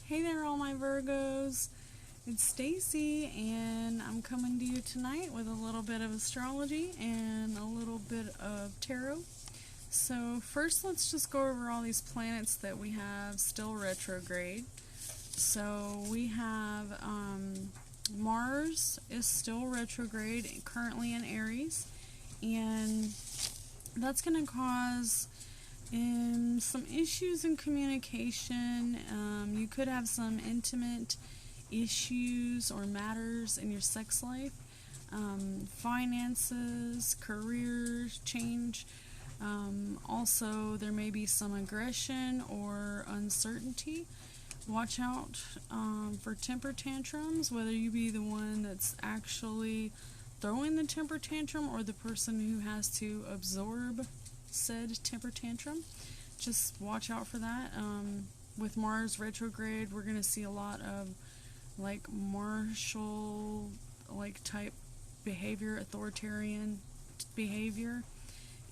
Hey there, all my Virgos. It's Stacy, and I'm coming to you tonight with a little bit of astrology and a little bit of tarot. So first, let's just go over all these planets that we have still retrograde. So we have Mars is still retrograde, currently in Aries, and that's going to cause some issues in communication. You could have some intimate issues or matters in your sex life, finances, careers, change. Also, there may be some aggression or uncertainty. Watch out for temper tantrums, whether you be the one that's actually throwing the temper tantrum or the person who has to absorb said temper tantrum. Just watch out for that. With Mars retrograde, we're going to see a lot of like martial type behavior, authoritarian behavior.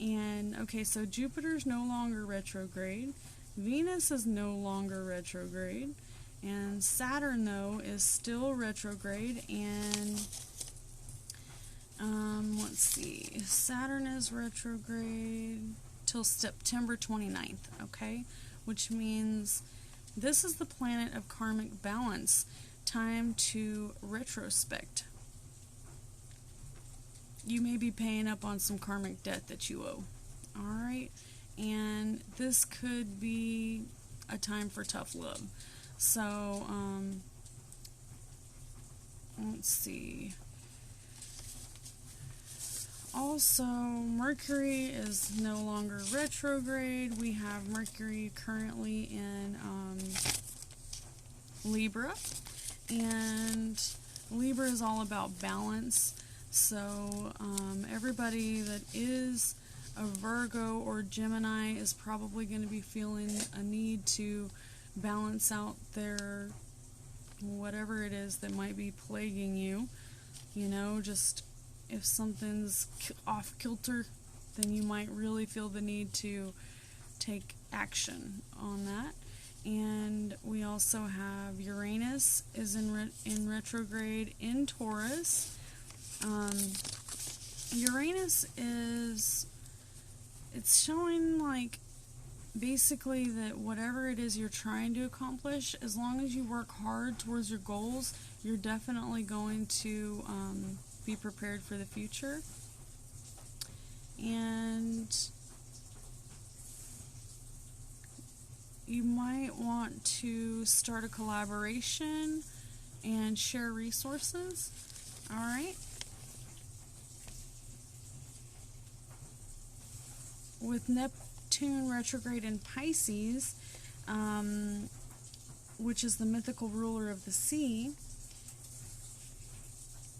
And okay, so Jupiter's no longer retrograde, Venus is no longer retrograde, and Saturn though is still retrograde. And let's see, Saturn is retrograde till September 29th, okay? Which means this is the planet of karmic balance. Time to retrospect. You may be paying up on some karmic debt that you owe, alright? And this could be a time for tough love. So, let's see. Also, Mercury is no longer retrograde. We have Mercury currently in Libra, and Libra is all about balance. So everybody that is a Virgo or Gemini is probably going to be feeling a need to balance out their whatever it is that might be plaguing you. You know, just if something's off kilter, then you might really feel the need to take action on that. And we also have Uranus is in retrograde in Taurus. Uranus it's showing like basically that whatever it is you're trying to accomplish, as long as you work hard towards your goals, you're definitely going to be prepared for the future. And you might want to start a collaboration and share resources. Alright? With Neptune retrograde in Pisces, which is the mythical ruler of the sea,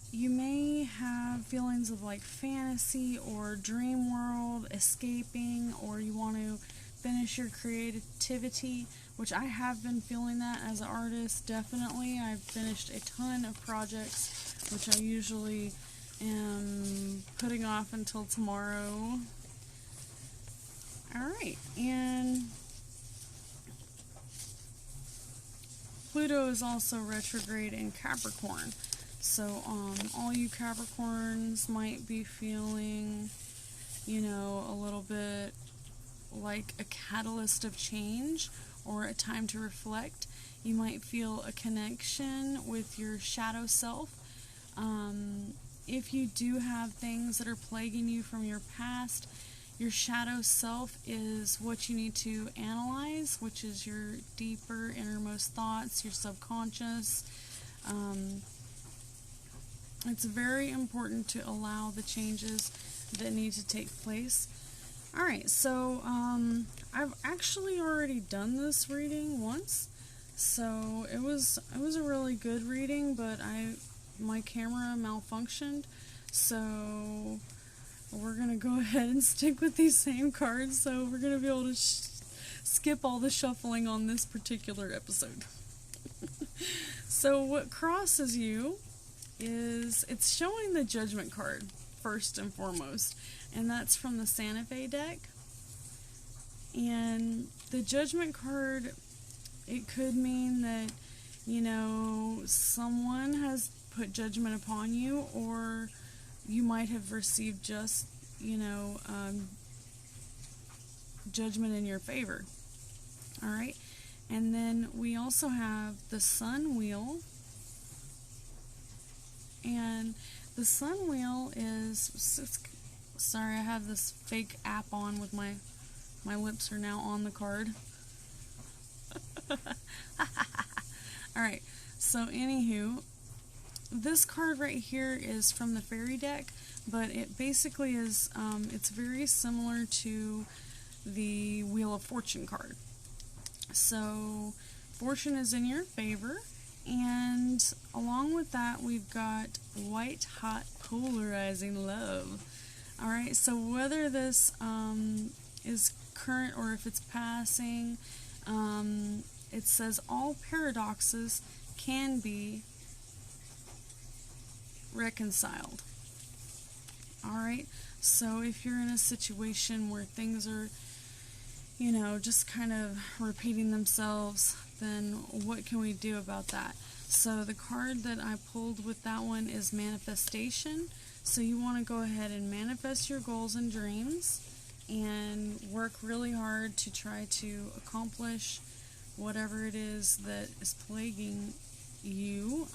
you may have feelings of like fantasy or dream world, escaping, or you want to finish your creativity, which I have been feeling that as an artist, definitely. I've finished a ton of projects, which I usually am putting off until tomorrow. Alright, and Pluto is also retrograde in Capricorn. So, all you Capricorns might be feeling, you know, a little bit like a catalyst of change or a time to reflect. You might feel a connection with your shadow self. If you do have things that are plaguing you from your past, your shadow self is what you need to analyze, which is your deeper, innermost thoughts, your subconscious. It's very important to allow the changes that need to take place. Alright, so I've actually already done this reading once, so it was a really good reading, but my camera malfunctioned, so we're going to go ahead and stick with these same cards, so we're going to be able to skip all the shuffling on this particular episode. So what crosses you is, it's showing the Judgment card first and foremost, and that's from the Santa Fe deck. And the Judgment card, it could mean that you know, someone has put judgment upon you, or you might have received just, you know, judgment in your favor. All right. And then we also have the sun wheel. And the sun wheel is, sorry, I have this fake app on with my lips are now on the card. Alright, so anywho, this card right here is from the Fairy deck, but it basically is, it's very similar to the Wheel of Fortune card. So, fortune is in your favor, and along with that, we've got white hot polarizing love. Alright, so whether this is current or if it's passing, it says all paradoxes can be reconciled. Alright, so if you're in a situation where things are, you know, just kind of repeating themselves, then what can we do about that? So the card that I pulled with that one is manifestation. So you want to go ahead and manifest your goals and dreams and work really hard to try to accomplish whatever it is that is plaguing you,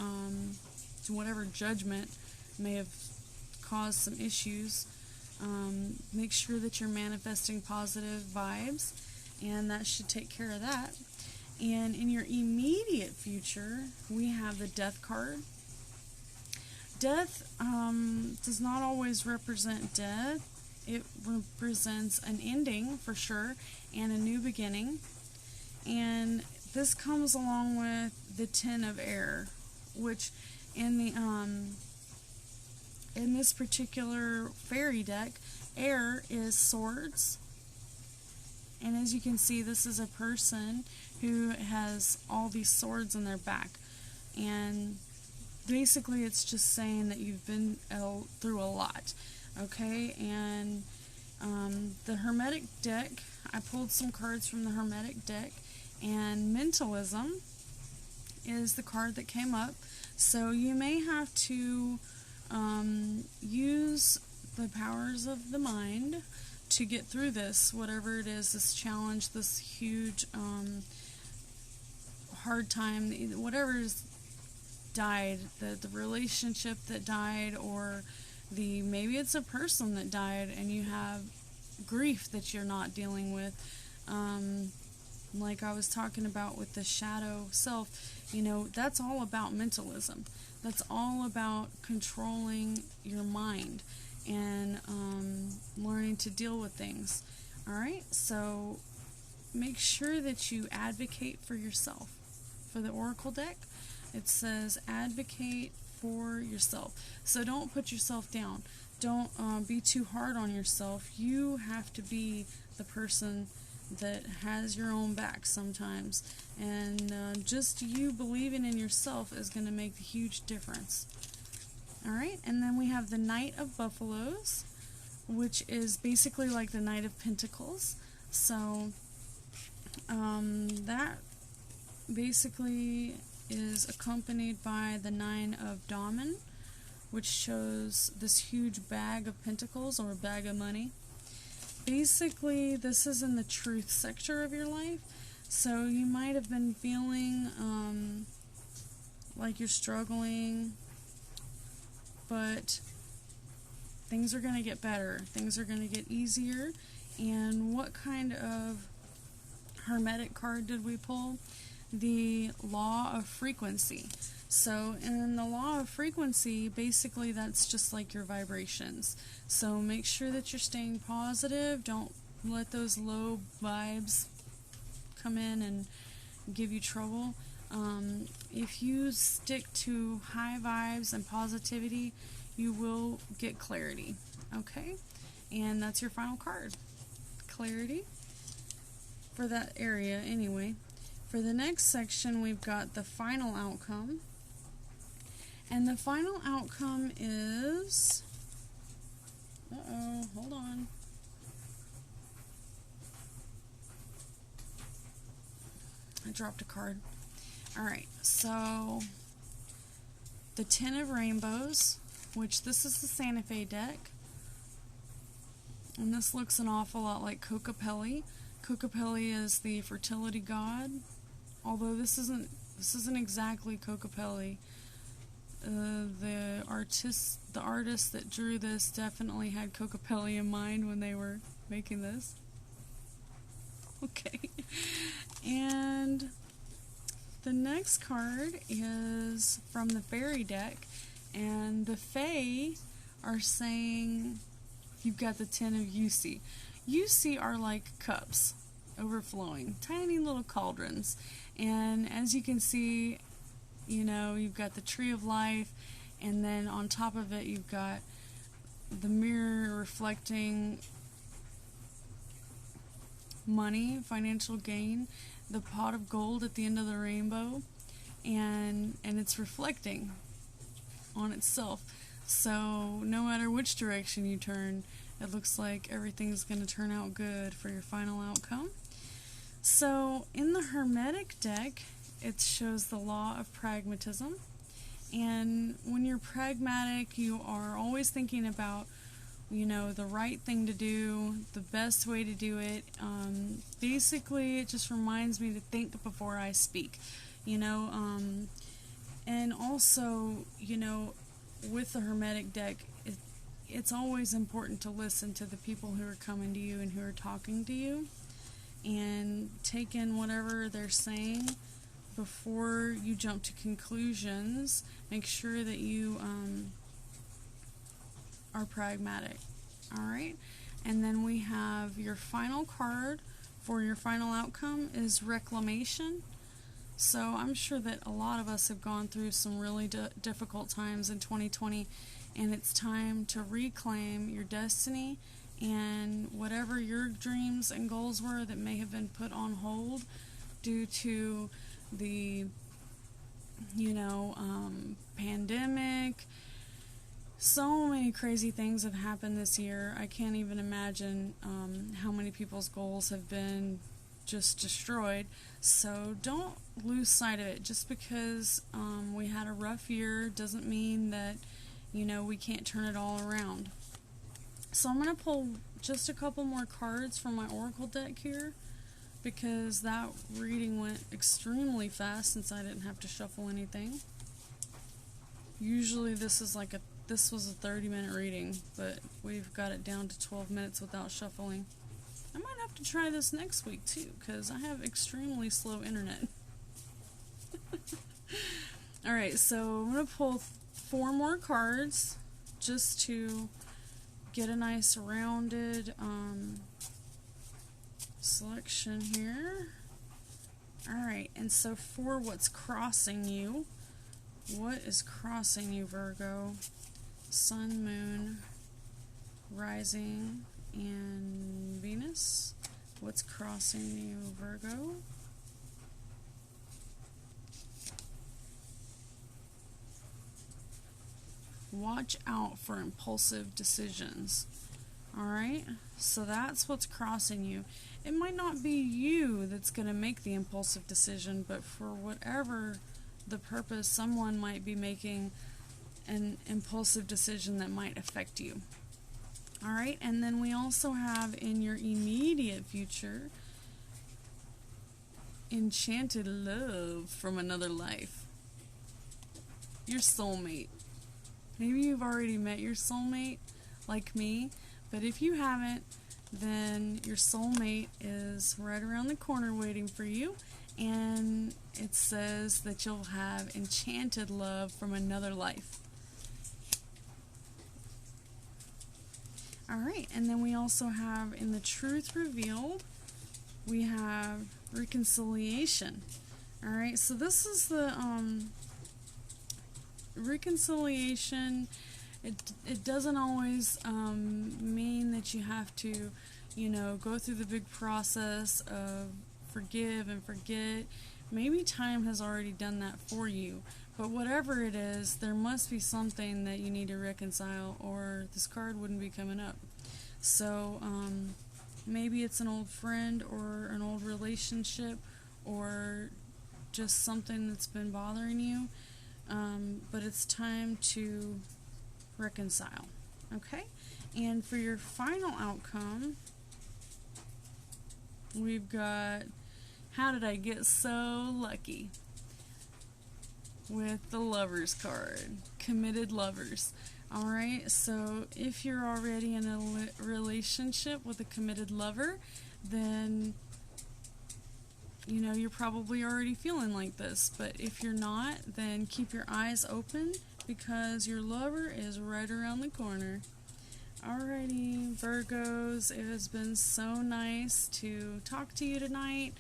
whatever judgment may have caused some issues. Make sure that you're manifesting positive vibes, and that should take care of that. And in your immediate future, we have the Death card. Death does not always represent death. It represents an ending, for sure, and a new beginning. And this comes along with the Ten of Air, which in the in this particular fairy deck, air is swords. And as you can see, this is a person who has all these swords in their back. And basically it's just saying that you've been through a lot. Okay, and the Hermetic deck, I pulled some cards from the Hermetic deck, and mentalism is the card that came up. So you may have to use the powers of the mind to get through this, whatever it is, this challenge, this huge hard time, whatever is died, the relationship that died, or maybe it's a person that died and you have grief that you're not dealing with. Like I was talking about with the shadow self, you know, that's all about mentalism. That's all about controlling your mind and learning to deal with things. Alright, so make sure that you advocate for yourself. For the Oracle deck, it says advocate for yourself. So don't put yourself down. Don't be too hard on yourself. You have to be the person that has your own back sometimes. And just you believing in yourself is going to make a huge difference. Alright, and then we have the Knight of Buffaloes, which is basically like the Knight of Pentacles. So that basically is accompanied by the Nine of Damen, which shows this huge bag of pentacles or a bag of money. Basically, this is in the truth sector of your life, so you might have been feeling like you're struggling, but things are going to get better. Things are going to get easier. And what kind of Hermetic card did we pull? The Law of Frequency. So in the Law of Frequency, basically that's just like your vibrations. So make sure that you're staying positive. Don't let those low vibes come in and give you trouble. If you stick to high vibes and positivity, you will get clarity. Okay? And that's your final card. Clarity. For that area, anyway. For the next section, we've got the final outcome. And the final outcome is... hold on. I dropped a card. Alright, so the Ten of Rainbows, which this is the Santa Fe deck. And this looks an awful lot like Kokopelli. Kokopelli is the fertility god, although this isn't exactly Kokopelli. The artist that drew this definitely had Kokopelli in mind when they were making this. Okay. And the next card is from the Fairy deck, and the Fae are saying you've got the Ten of Yusi. Yusi are like cups, overflowing, tiny little cauldrons. And as you can see, you know, you've got the Tree of Life, and then on top of it you've got the mirror reflecting money, financial gain, the pot of gold at the end of the rainbow, and it's reflecting on itself. So no matter which direction you turn, it looks like everything's going to turn out good for your final outcome. So in the Hermetic deck, it shows the law of pragmatism. And when you're pragmatic, you are always thinking about, you know, the right thing to do, the best way to do it. Basically, it just reminds me to think before I speak, you know. And also, you know, with the Hermetic deck, it's always important to listen to the people who are coming to you and who are talking to you, and take in whatever they're saying before you jump to conclusions. Make sure that you are pragmatic. Alright, and then we have your final card for your final outcome is Reclamation. So I'm sure that a lot of us have gone through some really difficult times in 2020, and it's time to reclaim your destiny and whatever your dreams and goals were that may have been put on hold due to the, you know, pandemic. So many crazy things have happened this year. I can't even imagine how many people's goals have been just destroyed. So don't lose sight of it. Just because we had a rough year doesn't mean that, you know, we can't turn it all around. So I'm going to pull just a couple more cards from my Oracle deck here, because that reading went extremely fast since I didn't have to shuffle anything. Usually this was a 30-minute reading, but we've got it down to 12 minutes without shuffling. I might have to try this next week too, because I have extremely slow internet. Alright, so I'm going to pull 4 more cards just to get a nice rounded selection here. Alright, and so for what's crossing you, what is crossing you, Virgo? Sun, Moon, Rising, and Venus. What's crossing you, Virgo? Watch out for impulsive decisions. Alright, so that's what's crossing you. It might not be you that's going to make the impulsive decision, but for whatever the purpose, someone might be making an impulsive decision that might affect you. Alright, and then we also have in your immediate future, enchanted love from another life. Your soulmate. Maybe you've already met your soulmate, like me, but if you haven't, then your soulmate is right around the corner waiting for you, and it says that you'll have enchanted love from another life. Alright, and then we also have in the Truth Revealed, we have reconciliation. Alright, so this is the reconciliation. It doesn't always mean that you have to, you know, go through the big process of forgive and forget. Maybe time has already done that for you. But whatever it is, there must be something that you need to reconcile, or this card wouldn't be coming up. So maybe it's an old friend or an old relationship, or just something that's been bothering you, but it's time to reconcile. Okay? And for your final outcome, we've got, how did I get so lucky? With the Lovers card, committed lovers. Alright, so if you're already in a relationship with a committed lover, then you know you're probably already feeling like this. But if you're not, then keep your eyes open because your lover is right around the corner. Alrighty, Virgos, it has been so nice to talk to you tonight.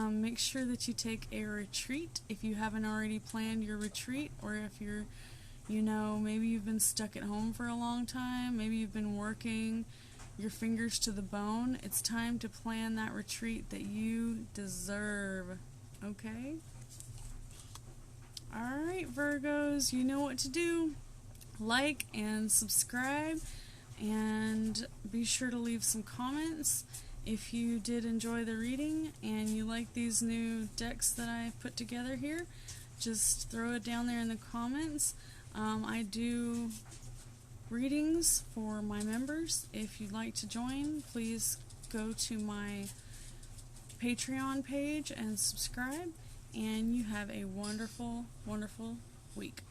Make sure that you take a retreat if you haven't already planned your retreat, or if you're, you know, maybe you've been stuck at home for a long time, maybe you've been working your fingers to the bone. It's time to plan that retreat that you deserve, okay? Alright, Virgos, you know what to do. Like and subscribe, and be sure to leave some comments if you did enjoy the reading and you like these new decks that I put together here. Just throw it down there in the comments. I do readings for my members. If you'd like to join, please go to my Patreon page and subscribe, and you have a wonderful, wonderful week.